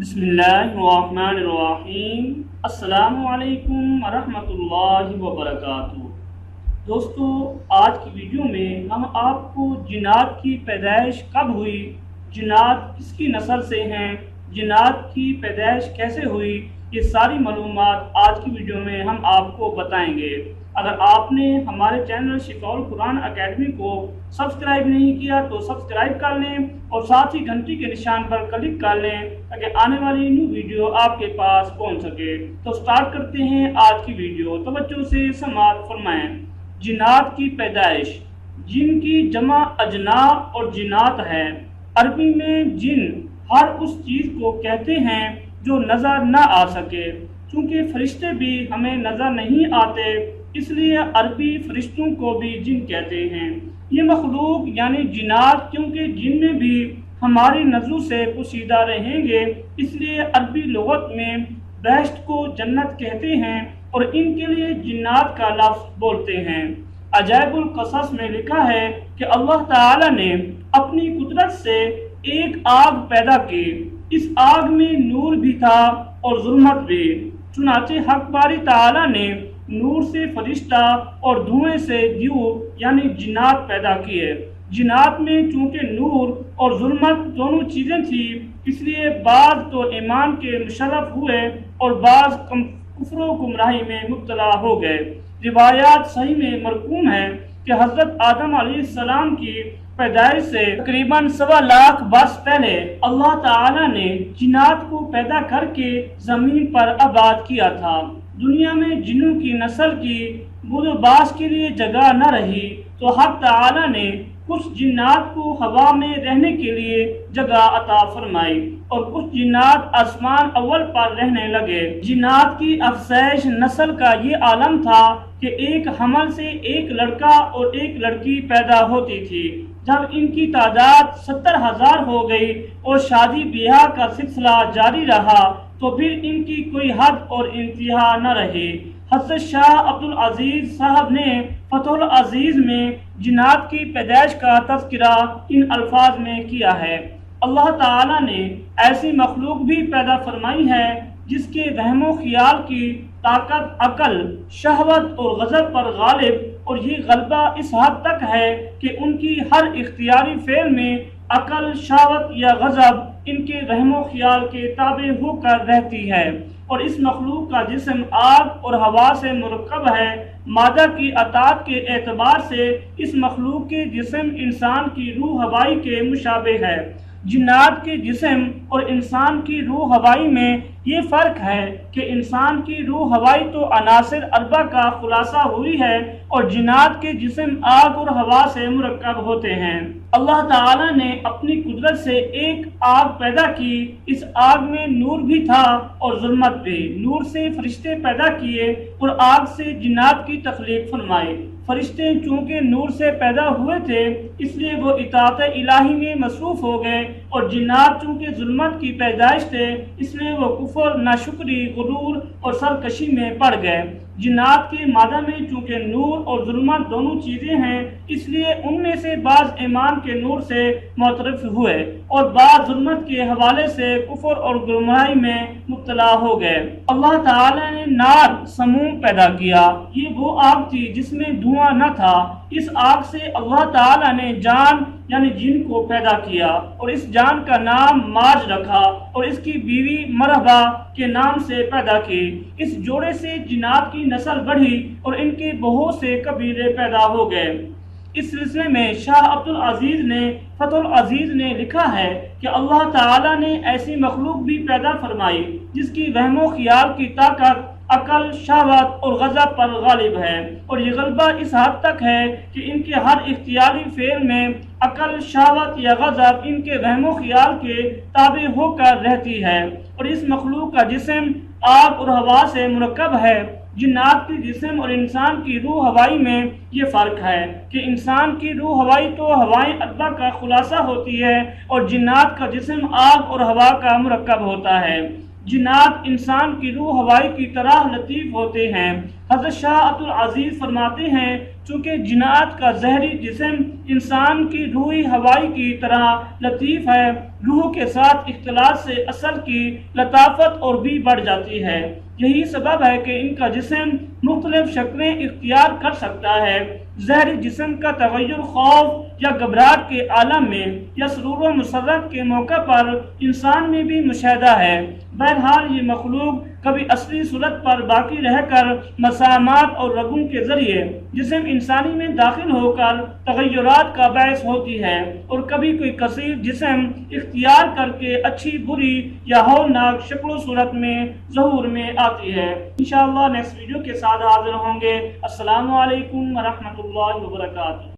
بسم اللہ الرحمن الرحیم۔ السلام علیکم ورحمۃ اللہ وبرکاتہ۔ دوستو، آج کی ویڈیو میں ہم آپ کو جنات کی پیدائش کب ہوئی، جنات کس کی نسل سے ہیں، جنات کی پیدائش کیسے ہوئی، یہ ساری معلومات آج کی ویڈیو میں ہم آپ کو بتائیں گے۔ اگر آپ نے ہمارے چینل شفاء القرآن اکیڈمی کو سبسکرائب نہیں کیا تو سبسکرائب کر لیں اور ساتھ ہی گھنٹی کے نشان پر کلک کر لیں تاکہ آنے والی نیو ویڈیو آپ کے پاس پہنچ سکے۔ تو سٹارٹ کرتے ہیں آج کی ویڈیو، توجہ سے سماعت فرمائیں۔ جنات کی پیدائش، جن کی جمع اجنا اور جنات ہے۔ عربی میں جن ہر اس چیز کو کہتے ہیں جو نظر نہ آ سکے۔ چونکہ فرشتے بھی ہمیں نظر نہیں آتے، اس لیے عربی فرشتوں کو بھی جن کہتے ہیں۔ یہ مخلوق یعنی جنات کیونکہ جن میں بھی ہماری نظروں سے پوشیدہ رہیں گے، اس لیے عربی لغت میں بہشت کو جنت کہتے ہیں اور ان کے لیے جنات کا لفظ بولتے ہیں۔ عجائب القصص میں لکھا ہے کہ اللہ تعالی نے اپنی قدرت سے ایک آگ پیدا کی، اس آگ میں نور بھی تھا اور ظلمت بھی۔ چنانچہ حق باری تعالی نے نور سے فرشتہ اور دھوئیں سے دیو یعنی جنات پیدا کیے۔ جنات میں چونکہ نور اور ظلمت دونوں چیزیں تھیں، اس لیے بعض تو ایمان کے مشرف ہوئے اور بعض کفر و گمراہی میں مبتلا ہو گئے۔ روایات صحیح میں مرقوم ہے کہ حضرت آدم علیہ السلام کی پیدائش سے تقریباً 1.25 لاکھ برس پہلے اللہ تعالی نے جنات کو پیدا کر کے زمین پر آباد کیا تھا۔ دنیا میں جنوں کی نسل کی بود و باس کے لیے جگہ نہ رہی تو حق تعالی نے کچھ جنات کو ہوا میں رہنے کے لیے جگہ عطا فرمائی اور کچھ جنات آسمان اول پر رہنے لگے۔ جنات کی افزائش نسل کا یہ عالم تھا کہ ایک حمل سے ایک لڑکا اور ایک لڑکی پیدا ہوتی تھی۔ جب ان کی تعداد 70,000 ہو گئی اور شادی بیاہ کا سلسلہ جاری رہا تو پھر ان کی کوئی حد اور انتہا نہ رہی۔ حضرت شاہ عبدالعزیز صاحب نے فتح العزیز میں جنات کی پیدائش کا تذکرہ ان الفاظ میں کیا ہے۔ اللہ تعالی نے ایسی مخلوق بھی پیدا فرمائی ہے جس کے وہم و خیال کی طاقت عقل، شہوت اور غضب پر غالب، اور یہ غلبہ اس حد تک ہے کہ ان کی ہر اختیاری فعل میں عقل، شہوت یا غضب ان کے وہم و خیال کے تابع ہو کر رہتی ہے۔ اور اس مخلوق کا جسم آگ اور ہوا سے مرکب ہے۔ مادہ کی اطاعت کے اعتبار سے اس مخلوق کے جسم انسان کی روح ہوائی کے مشابہ ہے۔ جنات کے جسم اور انسان کی روح ہوائی میں یہ فرق ہے کہ انسان کی روح ہوائی تو عناصر اربع کا خلاصہ ہوئی ہے اور جنات کے جسم آگ اور ہوا سے مرکب ہوتے ہیں۔ اللہ تعالی نے اپنی قدرت سے ایک آگ پیدا کی، اس آگ میں نور بھی تھا اور ظلمت بھی۔ نور سے فرشتے پیدا کیے اور آگ سے جنات کی تخلیق فرمائی۔ فرشتے چونکہ نور سے پیدا ہوئے تھے اس لیے وہ اطاعت الہی میں مصروف ہو گئے، اور جنات چونکہ ظلمت کی پیدائش تھے اس لیے وہ کفر، ناشکری، غرور اور سرکشی میں پڑ گئے۔ جنات کے مادہ میں چونکہ نور اور ظلمت دونوں چیزیں ہیں اس لیے ان میں سے بعض ایمان کے نور سے معترف ہوئے اور بعض ظلمت کے حوالے سے کفر اور گمراہی میں مبتلا ہو گئے۔ اللہ تعالی نے نار سموم پیدا کیا، یہ وہ آگ تھی جس میں دھواں نہ تھا۔ اس آگ سے اللہ تعالی نے جان یعنی جن کو پیدا کیا اور اس جان کا نام ماج رکھا اور اس کی بیوی مرحبا کے نام سے پیدا کی۔ اس جوڑے سے جنات کی نسل بڑھی اور ان کے بہت سے قبیلے پیدا ہو گئے۔ اس سلسلے میں شاہ عبدالعزیز نے فتح العزیز نے لکھا ہے کہ اللہ تعالی نے ایسی مخلوق بھی پیدا فرمائی جس کی وہم و خیال کی طاقت عقل، شہوت اور غضب پر غالب ہے، اور یہ غلبہ اس حد تک ہے کہ ان کے ہر اختیاری فعل میں عقل، شہوت یا غضب ان کے وہم و خیال کے تابع ہو کر رہتی ہے۔ اور اس مخلوق کا جسم آگ اور ہوا سے مرکب ہے۔ جنات کے جسم اور انسان کی روح ہوائی میں یہ فرق ہے کہ انسان کی روح ہوائی تو ہوائیں اربع کا خلاصہ ہوتی ہے اور جنات کا جسم آگ اور ہوا کا مرکب ہوتا ہے۔ جنات انسان کی روح ہوائی کی طرح لطیف ہوتے ہیں۔ حضرت شاہ عبدالعزیز فرماتے ہیں چونکہ جنات کا ظاہری جسم انسان کی روحی ہوائی کی طرح لطیف ہے، روح کے ساتھ اختلاط سے اصل کی لطافت اور بھی بڑھ جاتی ہے۔ یہی سبب ہے کہ ان کا جسم مختلف شکلیں اختیار کر سکتا ہے۔ ظاہری جسم کا تغیر خوف یا گھبراہٹ کے عالم میں یا سرور و مسرت کے موقع پر انسان میں بھی مشاہدہ ہے۔ بہرحال یہ مخلوق کبھی اصلی صورت پر باقی رہ کر مسامات اور رگوں کے ذریعے جسم انسانی میں داخل ہو کر تغیرات کا باعث ہوتی ہے، اور کبھی کوئی کثیر جسم اختیار کر کے اچھی بری یا ہولناک شکل و صورت میں ظہور میں آتی ہے۔ انشاءاللہ نیکسٹ ویڈیو کے ساتھ حاضر ہوں گے۔ السلام علیکم ورحمۃ اللہ وبرکاتہ۔